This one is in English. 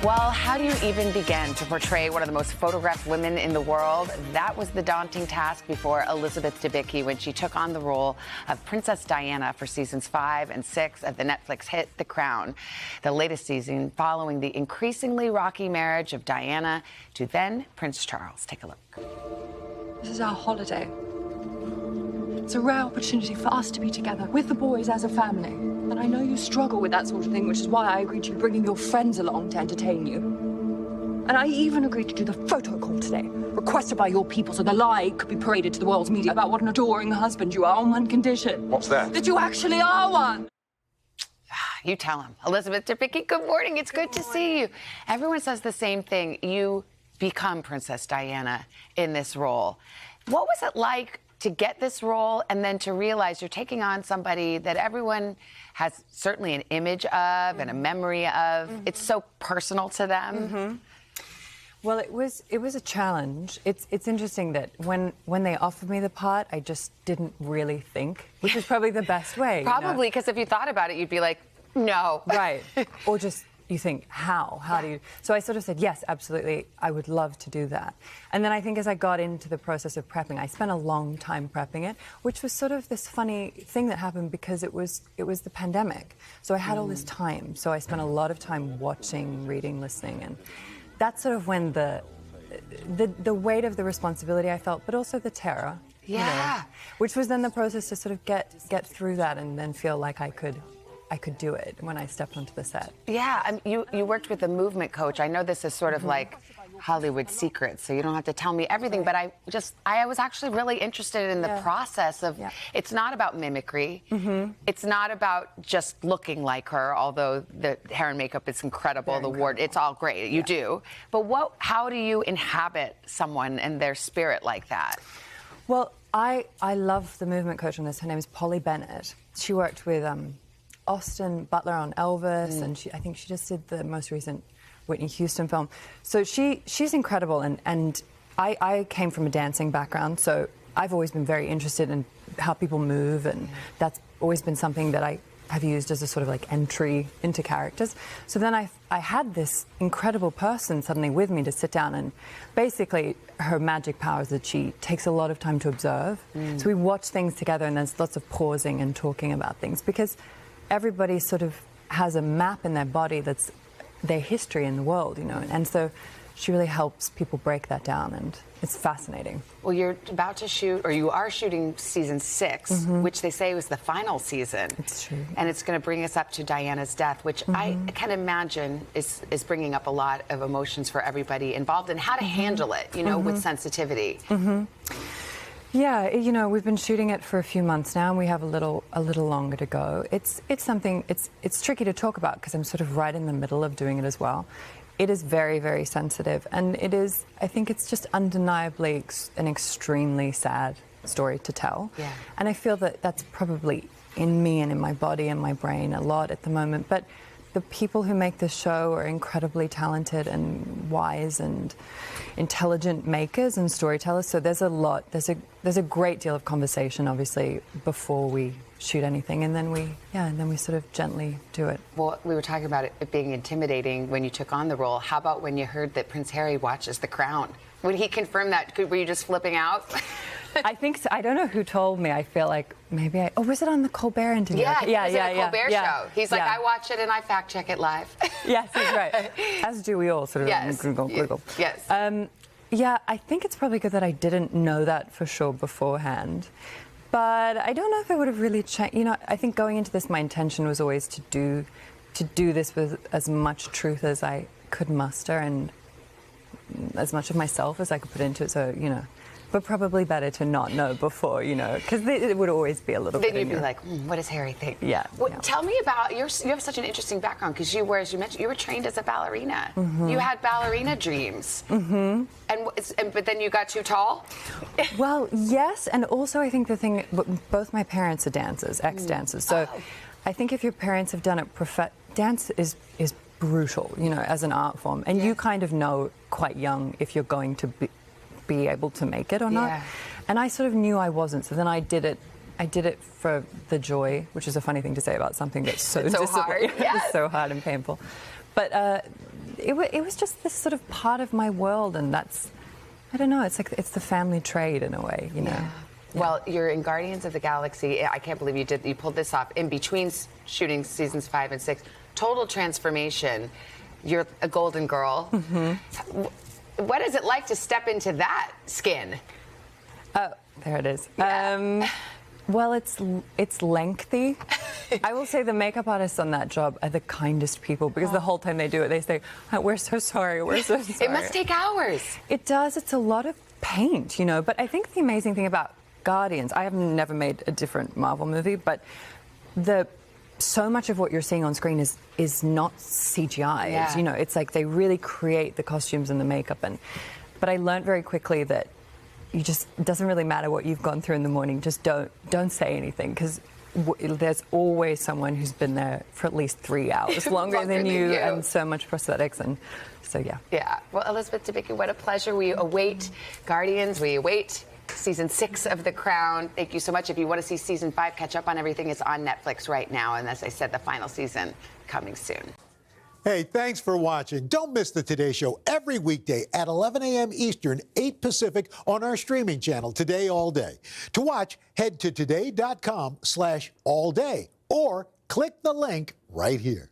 Well, how do you even begin to portray one of the most photographed women in the world? That was the daunting task before Elizabeth Debicki when she took on the role of Princess Diana for seasons 5 and 6 of the Netflix hit The Crown. The latest season following the increasingly rocky marriage of Diana to then Prince Charles. Take a look. This is our holiday. It's a rare opportunity for us to be together with the boys as a family. And I know you struggle with that sort of thing, which is why I agreed to bringing your friends along to entertain you. And I even agreed to do the photo call today, requested by your people so the lie could be paraded to the world's media about what an adoring husband you are on one condition. What's that? That you actually are one. You tell him. Elizabeth Debicki, good morning. It's good to see you. Everyone says the same thing. You become Princess Diana in this role. What was it like to get this role and then to realize you're taking on somebody that everyone has certainly an image of and a memory of? It's so personal to them. Well, it was a challenge. It's interesting that when they offered me the part, I just didn't really think, which is probably the best way. Probably, because if you thought about it, you'd be like, no. Right. Or just you think, how? How do you? So I sort of said, yes, absolutely, I would love to do that. And then I think as I got into the process of prepping, I spent a long time prepping it, which was sort of this funny thing that happened because it was the pandemic. So I had all this time. So I spent a lot of time watching, reading, listening, and that's sort of when the weight of the responsibility I felt, but also the terror. Yeah. You know, which was then the process to sort of get through that and then feel like I could do it when I stepped onto the set. Yeah, you worked with a movement coach. I know this is sort of like Hollywood secrets, so you don't have to tell me everything, but I was actually really interested in the process of, it's not about mimicry. It's not about just looking like her, although the hair and makeup is incredible, the ward, it's all great, you do. But how do you inhabit someone and their spirit like that? Well, I love the movement coach on this. Her name is Polly Bennett. She worked with Austin Butler on Elvis, and I think she just did the most recent Whitney Houston film. So she's incredible, and I came from a dancing background, so I've always been very interested in how people move, and that's always been something that I have used as a sort of like entry into characters. So then I had this incredible person suddenly with me to sit down, and basically her magic power is that she takes a lot of time to observe. So we watch things together, and there's lots of pausing and talking about things, because everybody sort of has a map in their body that's their history in the world, you know, and so she really helps people break that down, and it's fascinating. Well, you're about to shoot, or you are shooting season 6, which they say was the final season. It's true. And it's going to bring us up to Diana's death, which I can imagine is bringing up a lot of emotions for everybody involved, and how to handle it, you know, with sensitivity. Yeah, you know, we've been shooting it for a few months now, and we have a little longer to go. It's something, it's tricky to talk about because I'm sort of right in the middle of doing it as well. It is very, very sensitive, and I think it's just undeniably an extremely sad story to tell. Yeah. And I feel that that's probably in me and in my body and my brain a lot at the moment. But the people who make this show are incredibly talented and wise and intelligent makers and storytellers. So there's a great deal of conversation, obviously, before we shoot anything, and then we sort of gently do it. Well, we were talking about it being intimidating when you took on the role. How about when you heard that Prince Harry watches The Crown? Would he confirm that? Were you just flipping out? I think so. I don't know who told me. I feel like maybe was it on the Colbert interview? Yeah, he was in a Colbert show. He's like, I watch it and I fact check it live. Yes, he's right. As do we all, sort of. Google. Yes. Yeah, I think it's probably good that I didn't know that for sure beforehand. But I don't know if it would have really changed. You know, I think going into this, my intention was always to do this with as much truth as I could muster and as much of myself as I could put into it. So, you know, but probably better to not know before, you know, because it would always be a little bit. Then you'd be like, what does Harry think? Yeah. Well, tell me about you have such an interesting background, because as you mentioned, you were trained as a ballerina. You had ballerina dreams. But then you got too tall. Well, yes, and also I think the thing, both my parents are dancers, ex-dancers. So I think if your parents have done it, dance is brutal, you know, as an art form, and you kind of know quite young if you're going to be able to make it or not. And I sort of knew I wasn't, so then I did it for the joy, which is a funny thing to say about something that's so hard. It's so hard and painful. But it was just this sort of part of my world, and that's, I don't know, it's like it's the family trait in a way, you know. Yeah. Well, you're in Guardians of the Galaxy. I can't believe you pulled this off in between shooting seasons 5 and 6. Total transformation. You're a golden girl. Mm-hmm. What is it like to step into that skin? Oh, there it is. Yeah. Well, it's lengthy. I will say the makeup artists on that job are the kindest people, because the whole time they do it, they say, oh, we're so sorry, we're so sorry. It must take hours. It does. It's a lot of paint, you know. But I think the amazing thing about Guardians, I have never made a different Marvel movie, but so much of what you're seeing on screen is not CGI. Yeah. It's, you know, it's like they really create the costumes and the makeup. But I learned very quickly that it doesn't really matter what you've gone through in the morning. Just don't say anything, because there's always someone who's been there for at least 3 hours longer than you, and so much prosthetics, and so yeah. Yeah. Well, Elizabeth Debicki, what a pleasure. We await Guardians. We await season 6 of The Crown. Thank you so much. If you want to see season 5, catch up on everything. It's on Netflix right now, and as I said, the final season coming soon. Hey, thanks for watching. Don't miss the Today Show every weekday at 11 a.m. Eastern, 8 Pacific on our streaming channel, Today All Day. To watch, head to today.com/allday or click the link right here.